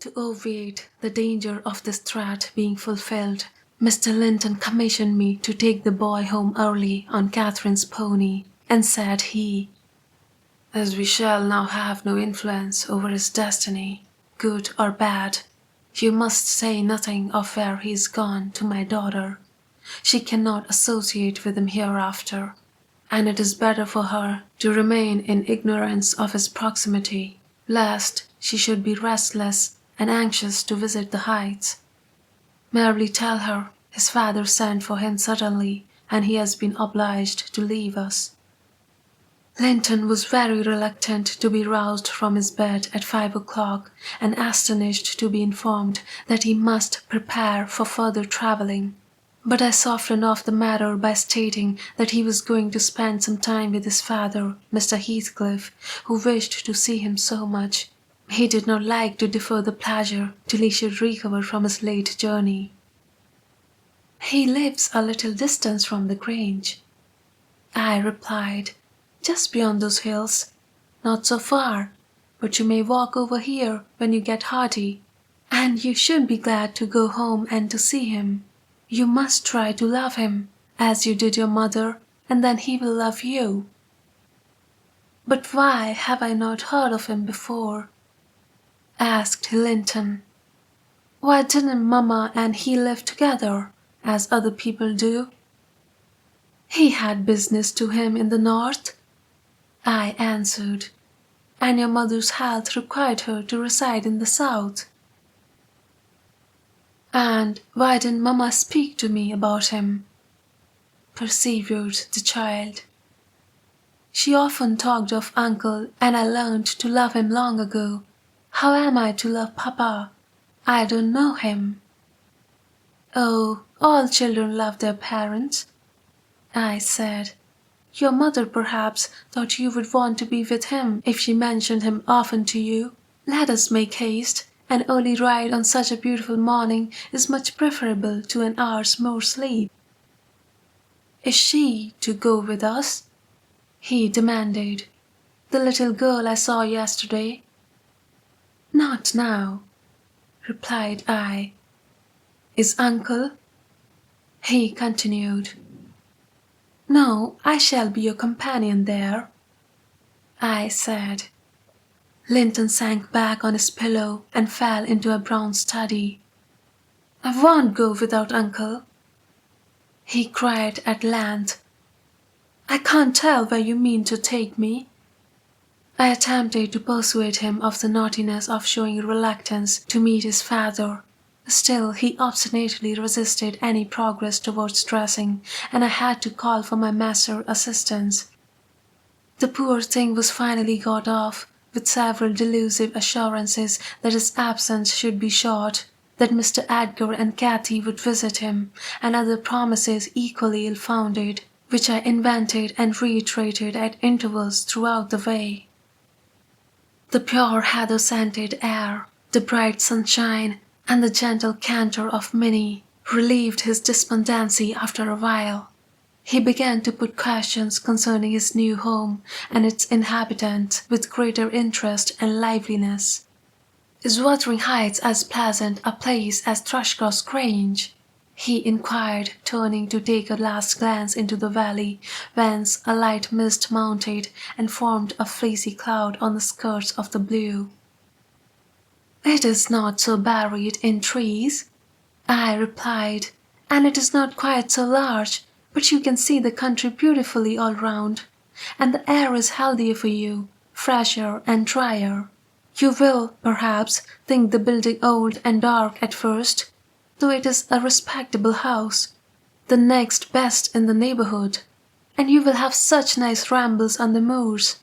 To obviate the danger of this threat being fulfilled, Mr. Linton commissioned me to take the boy home early on Catherine's pony, and said he, "As we shall now have no influence over his destiny, good or bad, you must say nothing of where he is gone to my daughter. She cannot associate with him hereafter, and it is better for her to remain in ignorance of his proximity, lest she should be restless and anxious to visit the Heights. Merely tell her his father sent for him suddenly, and he has been obliged to leave us." Linton was very reluctant to be roused from his bed at 5 o'clock, and astonished to be informed that he must prepare for further travelling. But I softened off the matter by stating that he was going to spend some time with his father, Mr. Heathcliff, who wished to see him so much. He did not like to defer the pleasure till he should recover from his late journey. "He lives a little distance from the Grange," I replied, "just beyond those hills. Not so far, but you may walk over here when you get hearty, and you should be glad to go home and to see him. You must try to love him, as you did your mother, and then he will love you." "But why have I not heard of him before?" asked Linton. "Why didn't Mamma and he live together, as other people do?" "He had business to him in the north," I answered, "and your mother's health required her to reside in the south." "And why didn't Mamma speak to me about him?" persevered the child. "She often talked of Uncle, and I learned to love him long ago. How am I to love Papa? I don't know him." "Oh, all children love their parents," I said. "Your mother perhaps thought you would want to be with him if she mentioned him often to you. Let us make haste. An early ride on such a beautiful morning is much preferable to an hour's more sleep." "Is she to go with us?" he demanded. "The little girl I saw yesterday?" "Not now," replied I. "Is Uncle?" he continued. "No, I shall be your companion there," I said. Linton sank back on his pillow and fell into a brown study. "I won't go without Uncle," he cried at length. "I can't tell where you mean to take me." I attempted to persuade him of the naughtiness of showing reluctance to meet his father. Still he obstinately resisted any progress towards dressing, and I had to call for my master assistance. The poor thing was finally got off, with several delusive assurances that his absence should be short, that Mr. Edgar and Cathy would visit him, and other promises equally ill-founded, which I invented and reiterated at intervals throughout the way. The pure heather-scented air, the bright sunshine, and the gentle canter of Minnie relieved his despondency after a while. He began to put questions concerning his new home and its inhabitants with greater interest and liveliness. "Is Wuthering Heights as pleasant a place as Thrushcross Grange?" he inquired, turning to take a last glance into the valley, whence a light mist mounted and formed a fleecy cloud on the skirts of the blue. "It is not so buried in trees," I replied, "and it is not quite so large, but you can see the country beautifully all round, and the air is healthier for you, fresher and drier. You will, perhaps, think the building old and dark at first, though it is a respectable house, the next best in the neighbourhood, and you will have such nice rambles on the moors.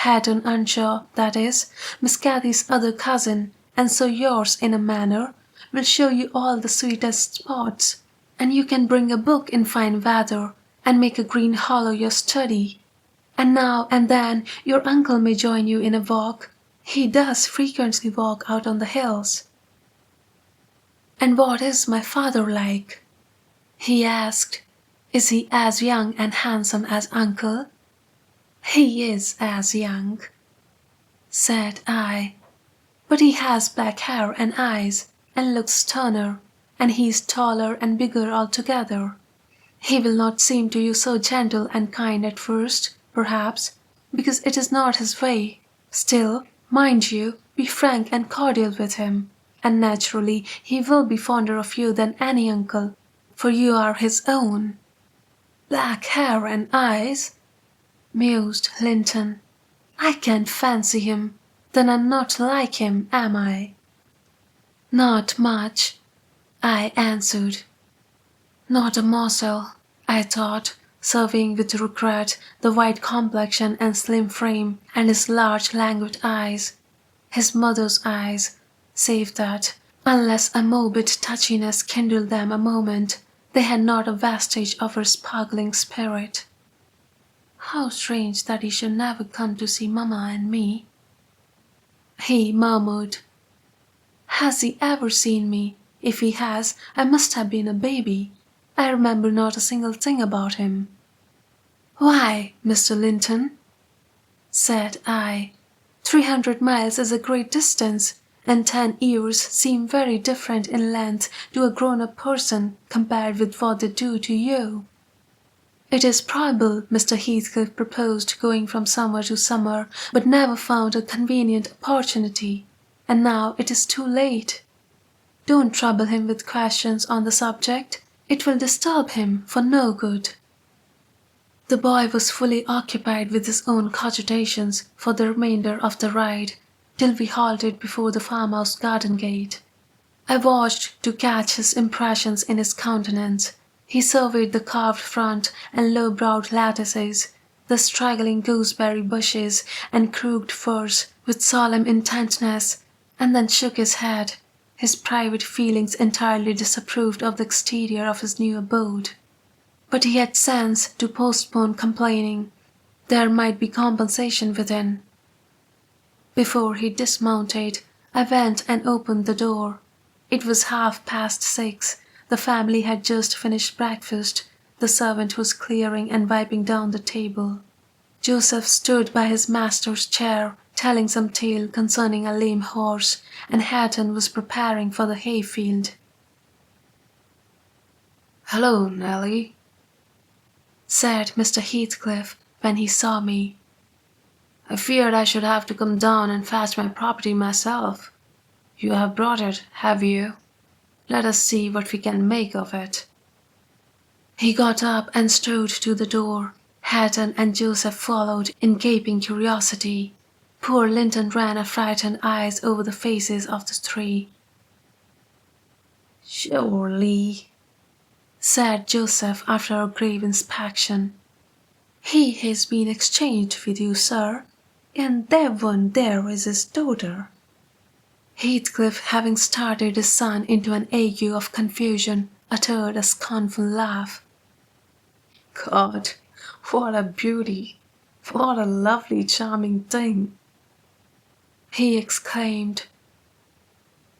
Hatton Earnshaw, that is, Miss Cathy's other cousin, and so yours in a manner, will show you all the sweetest spots, and you can bring a book in fine weather, and make a green hollow your study. And now and then your uncle may join you in a walk. He does frequently walk out on the hills." "And what is my father like?" he asked. "Is he as young and handsome as Uncle?" "He is as young," said I. But he has black hair and eyes, and looks sterner, and he is taller and bigger altogether. He will not seem to you so gentle and kind at first, perhaps, because it is not his way. Still, mind you, be frank and cordial with him, and naturally he will be fonder of you than any uncle, for you are his own." "Black hair and eyes," mused Linton. "I can't fancy him. Then I'm not like him, am I?" "Not much," I answered. "Not a morsel," I thought, surveying with regret the white complexion and slim frame and his large languid eyes, his mother's eyes, save that, unless a morbid touchiness kindled them a moment, they had not a vestige of her sparkling spirit. "How strange that he should never come to see Mamma and me," he murmured. "Has he ever seen me? If he has, I must have been a baby. I remember not a single thing about him." "Why, Mr. Linton," said I, 300 miles is a great distance, and 10 years seem very different in length to a grown-up person compared with what they do to you. It is probable Mr. Heathcliff proposed going from summer to summer, but never found a convenient opportunity, and now it is too late. Don't trouble him with questions on the subject. It will disturb him for no good." The boy was fully occupied with his own cogitations for the remainder of the ride, till we halted before the farmhouse garden gate. I watched to catch his impressions in his countenance. He surveyed the carved front and low-browed lattices, the straggling gooseberry bushes and crooked firs with solemn intentness, and then shook his head. His private feelings entirely disapproved of the exterior of his new abode. But he had sense to postpone complaining. There might be compensation within. Before he dismounted, I went and opened the door. It was 6:30. The family had just finished breakfast. The servant was clearing and wiping down the table. Joseph stood by his master's chair, telling some tale concerning a lame horse, and Hareton was preparing for the hayfield. "Hello, Nelly," said Mr. Heathcliff when he saw me. "I feared I should have to come down and fetch my property myself. You have brought it, have you? Let us see what we can make of it." He got up and strode to the door. Hareton and Joseph followed in gaping curiosity. Poor Linton ran affrighted eyes over the faces of the three. "Surely," said Joseph after a grave inspection, "he has been exchanged with you, sir, and that one there is his daughter." Heathcliff, having started his son into an ague of confusion, uttered a scornful laugh. "God, what a beauty! What a lovely, charming thing!" he exclaimed.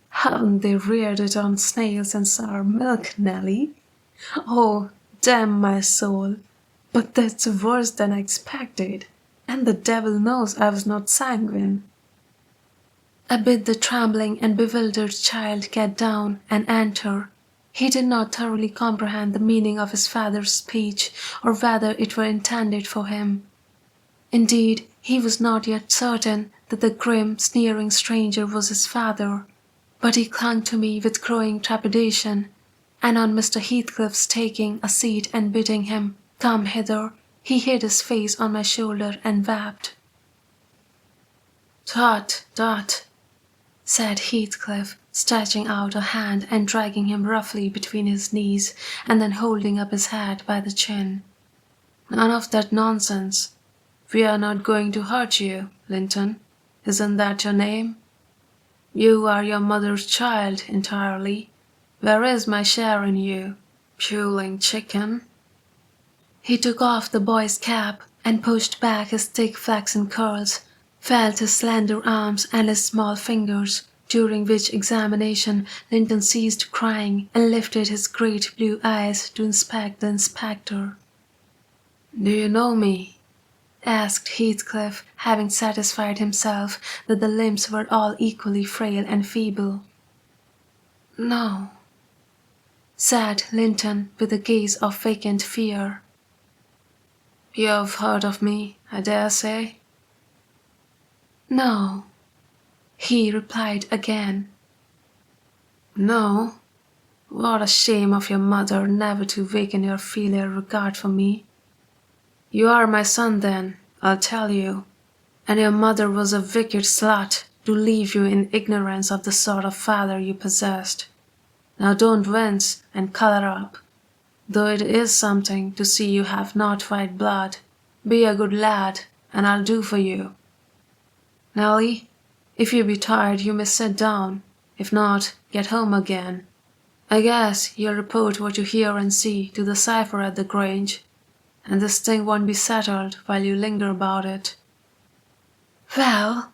"Haven't they reared it on snails and sour milk, Nelly? Oh, damn my soul! But that's worse than I expected, and the devil knows I was not sanguine." I bid the trembling and bewildered child get down and enter. He did not thoroughly comprehend the meaning of his father's speech, or whether it were intended for him. Indeed, he was not yet certain that the grim, sneering stranger was his father, but he clung to me with growing trepidation, and on Mr. Heathcliff's taking a seat and bidding him come hither, he hid his face on my shoulder and wept. "Tut, tut," said Heathcliff, stretching out a hand and dragging him roughly between his knees, and then holding up his head by the chin. "None of that nonsense. We are not going to hurt you, Linton. Isn't that your name? You are your mother's child entirely. Where is my share in you, puling chicken?" He took off the boy's cap and pushed back his thick flaxen curls, felt his slender arms and his small fingers, during which examination Linton ceased crying and lifted his great blue eyes to inspect the inspector. "Do you know me?" asked Heathcliff, having satisfied himself that the limbs were all equally frail and feeble. "No," said Linton with a gaze of vacant fear. "You have heard of me, I dare say?" "No," he replied again. "No? What a shame of your mother never to waken your filial regard for me. You are my son then, I'll tell you, and your mother was a wicked slut to leave you in ignorance of the sort of father you possessed. Now don't wince and colour up, though it is something to see you have not white blood. Be a good lad, and I'll do for you. Nelly, if you be tired you may sit down, if not, get home again. I guess you'll report what you hear and see to the cipher at the Grange, and this thing won't be settled while you linger about it." "Well,"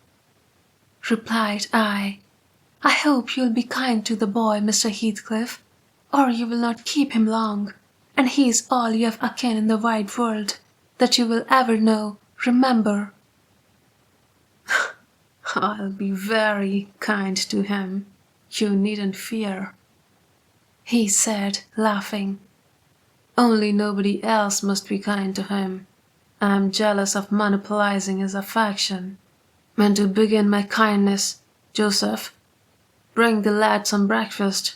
replied I hope you'll be kind to the boy, Mr. Heathcliff, or you will not keep him long, and he is all you have akin in the wide world that you will ever know, remember." "I'll be very kind to him, you needn't fear," he said, laughing. "Only nobody else must be kind to him. I'm jealous of monopolizing his affection. And to begin my kindness, Joseph, bring the lad some breakfast.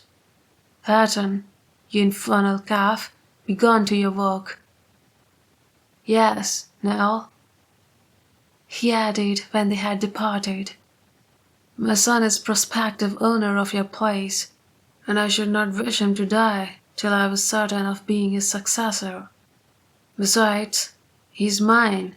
Hatton, you infernal calf, be gone to your work. Yes, Nell," he added when they had departed. "My son is prospective owner of your place, and I should not wish him to die till I was certain of being his successor. Besides, he is mine,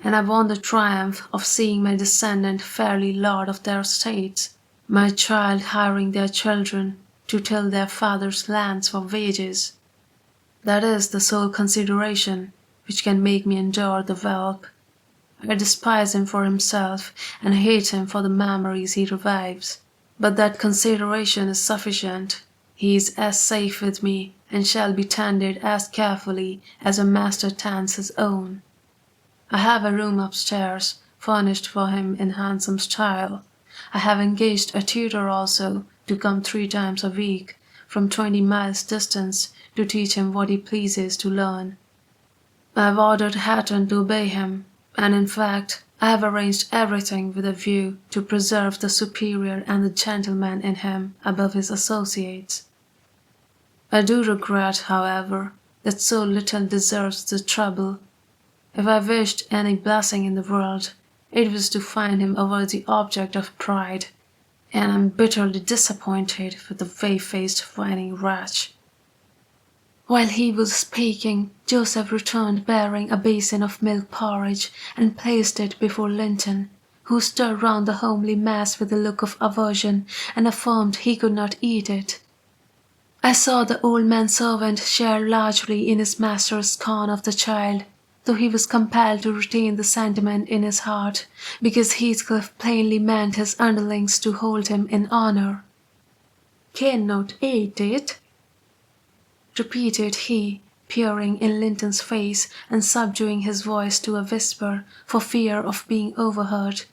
and I want the triumph of seeing my descendant fairly lord of their estates, my child hiring their children to till their father's lands for wages. That is the sole consideration which can make me endure the whelp. I despise him for himself, and hate him for the memories he revives. But that consideration is sufficient. He is as safe with me, and shall be tended as carefully as a master tends his own. I have a room upstairs, furnished for him in handsome style. I have engaged a tutor also, to come 3 times a week, from 20 miles distance, to teach him what he pleases to learn. I have ordered Hatton to obey him, and in fact, I have arranged everything with a view to preserve the superior and the gentleman in him above his associates. I do regret, however, that so little deserves the trouble. If I wished any blessing in the world, it was to find him a worthy object of pride, and I'm bitterly disappointed with the whey-faced whining wretch." While he was speaking, Joseph returned bearing a basin of milk porridge and placed it before Linton, who stirred round the homely mass with a look of aversion and affirmed he could not eat it. I saw the old man-servant share largely in his master's scorn of the child, though he was compelled to retain the sentiment in his heart, because Heathcliff plainly meant his underlings to hold him in honour. "Cannot eat it?" repeated he, peering in Linton's face and subduing his voice to a whisper for fear of being overheard.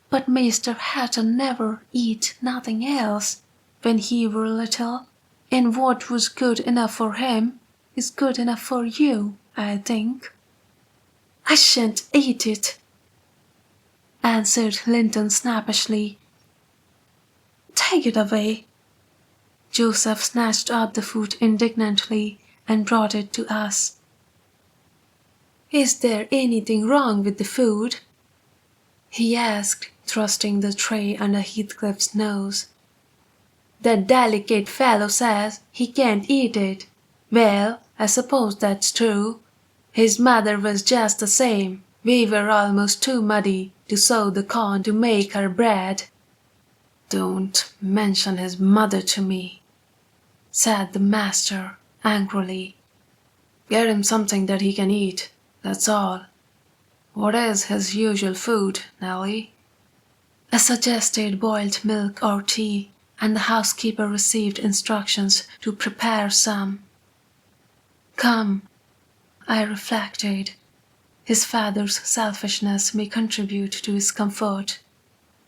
"But Mr. Hatton never eat nothing else when he were little, and what was good enough for him is good enough for you, I think." "I shan't eat it," answered Linton snappishly. "Take it away." Joseph snatched up the food indignantly and brought it to us. "Is there anything wrong with the food?" he asked, thrusting the tray under Heathcliff's nose. "That delicate fellow says he can't eat it. Well, I suppose that's true. His mother was just the same. We were almost too muddy to sow the corn to make her bread." "Don't mention his mother to me," said the master angrily. "Get him something that he can eat, that's all. What is his usual food, Nelly?" I suggested boiled milk or tea, and the housekeeper received instructions to prepare some. Come, I reflected, His father's selfishness may contribute to his comfort.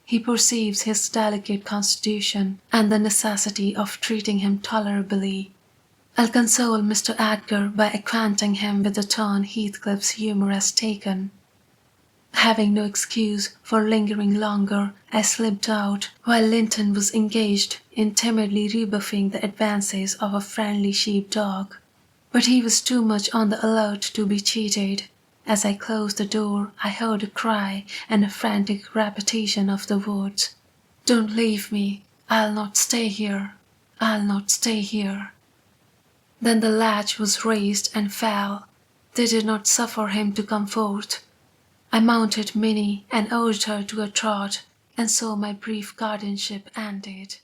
He perceives his delicate constitution and the necessity of treating him tolerably. I'll console Mr. Edgar by acquainting him with the turn Heathcliff's humour has taken. Having no excuse for lingering longer, I slipped out while Linton was engaged in timidly rebuffing the advances of a friendly sheep-dog. But he was too much on the alert to be cheated. As I closed the door, I heard a cry and a frantic repetition of the words, "Don't leave me. I'll not stay here. I'll not stay here." Then the latch was raised and fell. They did not suffer him to come forth. I mounted Minnie and urged her to a trot, and so my brief guardianship ended.